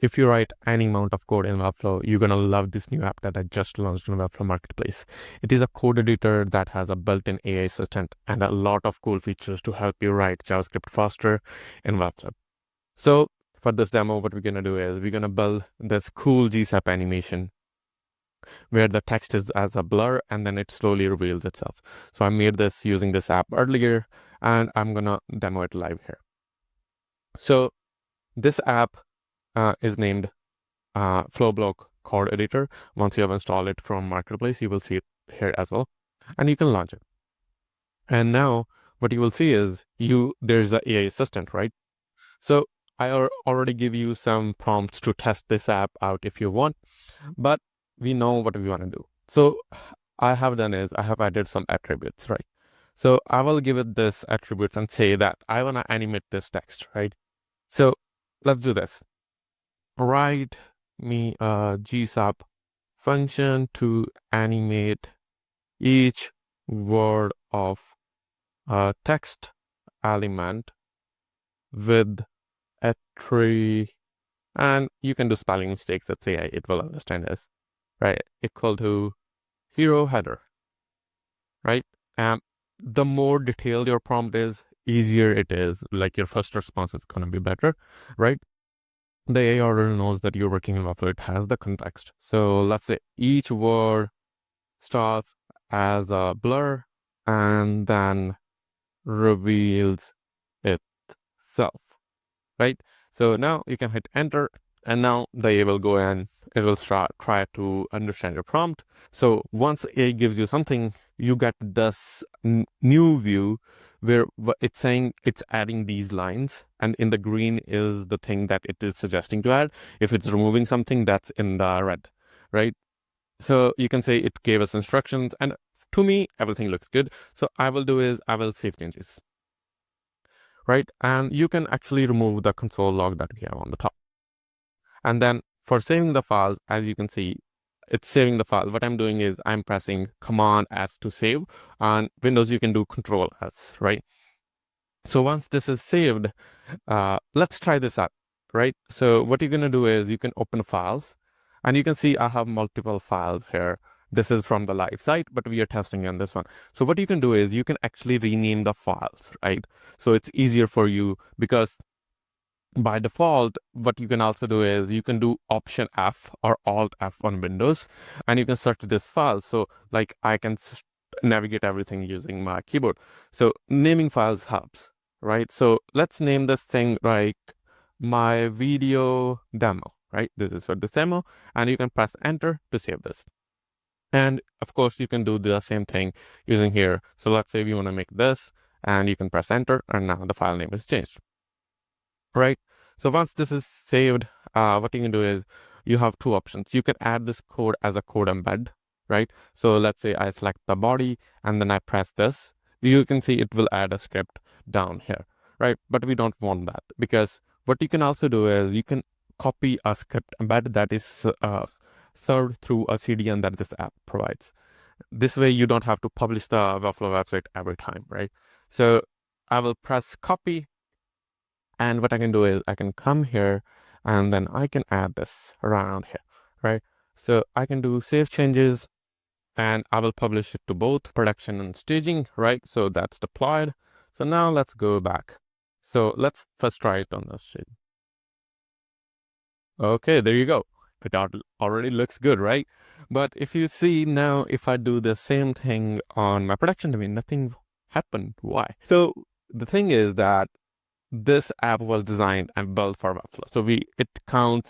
if you write any amount of code in Webflow, you're going to love this new app that I just launched in Webflow Marketplace. It is a code editor that has a built-in AI assistant and a lot of cool features to help you write JavaScript faster in Webflow. So for this demo, what we're going to do is we're going to build this cool GSAP animation where the text is as a blur and then it slowly reveals itself. So I made this using this app earlier and I'm going to demo it live here. So this app is named Flowblock code editor. Once you have installed it from Marketplace, you will see it here as well, and you can launch it. And now what you will see is there's the AI assistant, right? So I already give you some prompts to test this app out if you want, but we know what we want to do. So I have done is I have added some attributes, right? So I will give it this attributes and say that I want to animate this text, right? So let's do this. Write me a GSAP function to animate each word of a text element with a tree, and you can do spelling mistakes. Let's say it will understand this, right? Equal to hero header, right? And the more detailed your prompt is, easier it is. Like your first response is going to be better, right? The AI already knows that you're working in Webflow. It has the context. So let's say each word starts as a blur and then reveals itself, right? So now you can hit enter and now the AI will go and it will try to understand your prompt. So once AI gives you something, you get this new view where it's saying it's adding these lines, and in the green is the thing that it is suggesting to add. If it's removing something, that's in the red, right? So you can say it gave us instructions, and to me, everything looks good. So I will do is I will save changes, right? And you can actually remove the console log that we have on the top. And then for saving the files, as you can see, it's saving the file. What I'm doing is I'm pressing Command S to save. On Windows, you can do Control S, right? So once this is saved, let's try this out, right? So what you're going to do is you can open files, and you can see I have multiple files here. This is from the live site, but we are testing on this one. So what you can do is you can actually rename the files, right? So it's easier for you because by default, what you can also do is you can do Option F or Alt F on Windows, and you can search this file. So like I can navigate everything using my keyboard. So naming files helps, right? So let's name this thing like my video demo, right? This is for this demo, and you can press enter to save this. And of course, you can do the same thing using here. So let's say we want to make this, and you can press enter, and now the file name is changed. Right. So once this is saved, what you can do is you have two options. You can add this code as a code embed, right? So let's say I select the body and then I press this. You can see it will add a script down here, right? But we don't want that, because what you can also do is you can copy a script embed that is served through a CDN that this app provides. This way you don't have to publish the Webflow website every time, right? So I will press copy. And what I can do is I can come here and then I can add this around here, right? So I can do save changes and I will publish it to both production and staging, right? So that's deployed. So now let's go back. So let's first try it on the staging. Okay, there you go. It already looks good, right? But if you see now, if I do the same thing on my production domain, nothing happened. Why? So the thing is that this app was designed and built for Webflow. So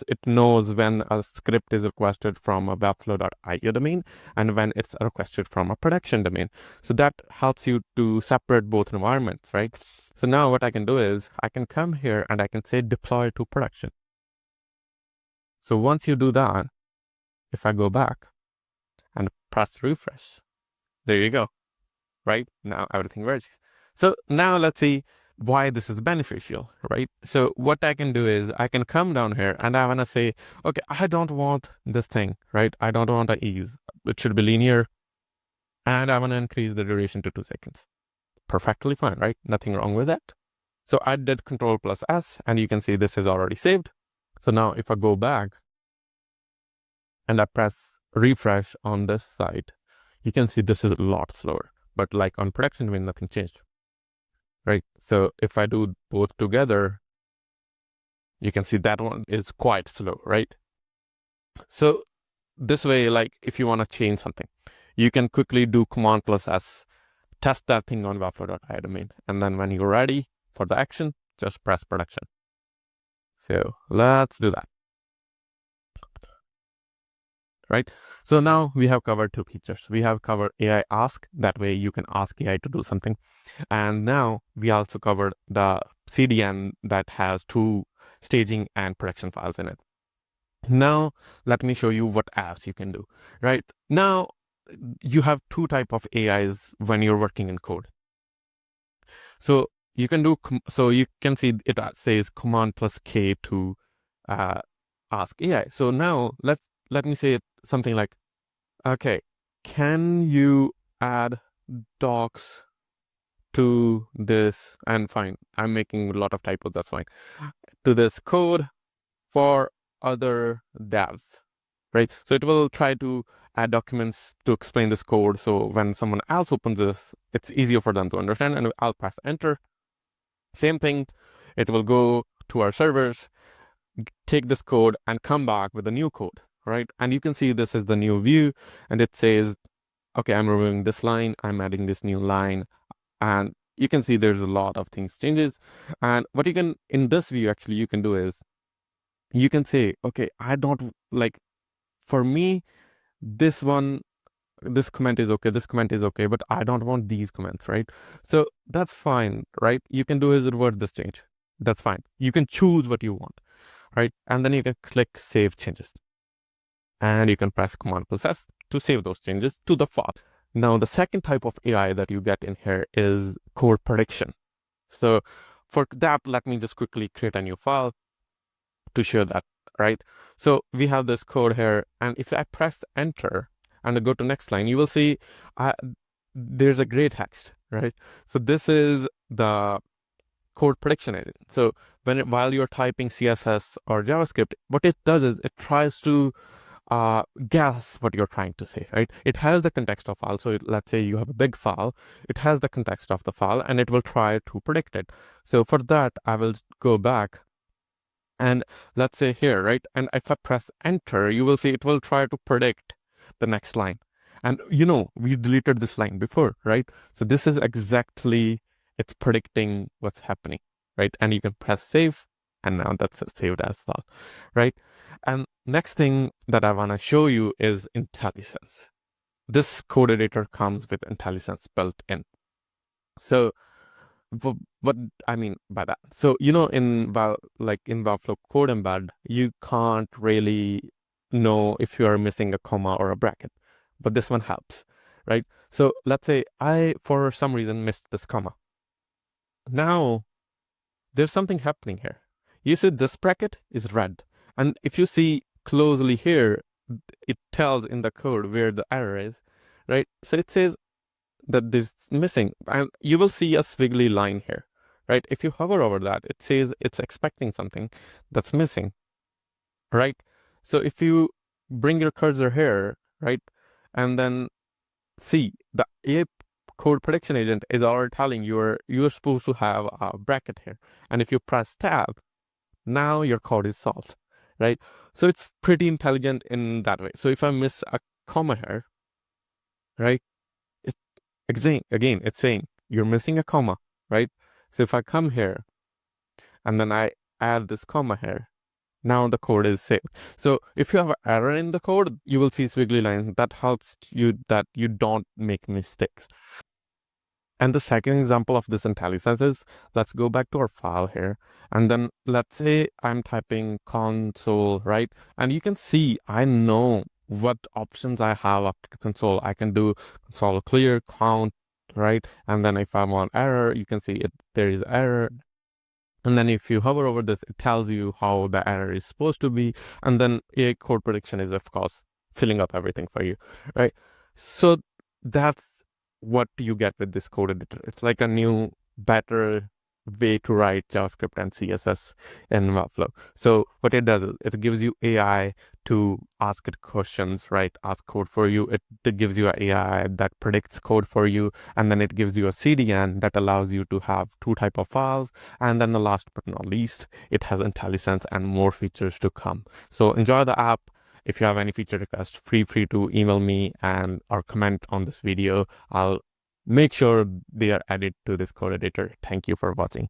it knows when a script is requested from a webflow.io domain and when it's requested from a production domain. So that helps you to separate both environments, right? So now what I can do is I can come here and I can say deploy to production. So once you do that, if I go back and press refresh, there you go, right? Now everything works. So now let's see why this is beneficial, right? So what I can do is I can come down here and I want to say, okay, I don't want this thing, right? I don't want the ease. It should be linear. And I want to increase the duration to 2 seconds. Perfectly fine, right? Nothing wrong with that. So I did Control+S and you can see this is already saved. So now if I go back and I press refresh on this site, you can see this is a lot slower, but like on production when nothing changed, right? So if I do both together, you can see that one is quite slow, right? So this way, like if you want to change something, you can quickly do Command plus S, test that thing on Webflow.io domain. And then when you're ready for the action, just press production. So let's do that. Right. So now we have covered two features. We have covered AI ask. That way you can ask AI to do something. And now we also covered the CDN that has two staging and production files in it. Now let me show you what apps you can do. Right now you have two type of AIs when you're working in code. So you can do, so you can see it says command plus K to ask AI. So now let me say something like, okay, can you add docs to this? And fine, I'm making a lot of typos, that's fine. To this code for other devs, right? So it will try to add documents to explain this code. So when someone else opens this, it's easier for them to understand. And I'll press enter. Same thing, it will go to our servers, take this code and come back with a new code, right? And you can see this is the new view and it says, okay, I'm removing this line, I'm adding this new line. And you can see there's a lot of things changes. And what you can, in this view, actually, you can do is, you can say, okay, I don't like, for me, this comment is okay, this comment is okay, but I don't want these comments, right? So that's fine, right? You can do is revert this change. That's fine. You can choose what you want, right? And then you can click save changes. And you can press Command plus S to save those changes to the file. Now, the second type of AI that you get in here is code prediction. So for that, let me just quickly create a new file to show that, right? So we have this code here, and if I press enter and I go to next line, you will see there's a gray text, right? So this is the code prediction agent. So while you're typing CSS or JavaScript, what it does is it tries to guess what you're trying to say, right? It has the context of file. So let's say you have a big file, it has the context of the file and it will try to predict it. So for that, I will go back and let's say here, right? And if I press enter, you will see it will try to predict the next line. And you know, we deleted this line before, right? So this is exactly, it's predicting what's happening, right? And you can press save and now that's saved as well, right? And next thing that I want to show you is IntelliSense. This code editor comes with IntelliSense built in. So what I mean by that, so you know, in Webflow code embed, you can't really know if you are missing a comma or a bracket, but this one helps, right? So let's say I, for some reason, missed this comma. Now there's something happening here. You see this bracket is red, and if you see closely here, it tells in the code where the error is, right? So it says that this is missing, and you will see a squiggly line here, right? If you hover over that, it says it's expecting something that's missing, right? So if you bring your cursor here, right, and then see the AI code prediction agent is already telling you're supposed to have a bracket here, and if you press tab, now your code is solved, right? So it's pretty intelligent in that way. So if I miss a comma here, right, again, it's saying you're missing a comma, right? So if I come here and then I add this comma here, now the code is saved. So if you have an error in the code, you will see squiggly lines. That helps you that you don't make mistakes. And the second example of this IntelliSense is, let's go back to our file here. And then let's say I'm typing console, right? And you can see, I know what options I have up to console. I can do console clear, count, right? And then if I want error, you can see it, there is error. And then if you hover over this, it tells you how the error is supposed to be. And then AI code prediction is, of course, filling up everything for you, right? So that's what you get with this code editor. It's like a new, better way to write JavaScript and CSS in Webflow. So what it does is it gives you AI to ask it questions, right? Ask code for you. It gives you an AI that predicts code for you, and then it gives you a CDN that allows you to have two type of files. And then the last but not least, it has IntelliSense and more features to come. So enjoy the app. If you have any feature requests, feel free to email me and or comment on this video. I'll make sure they are added to this code editor. Thank you for watching.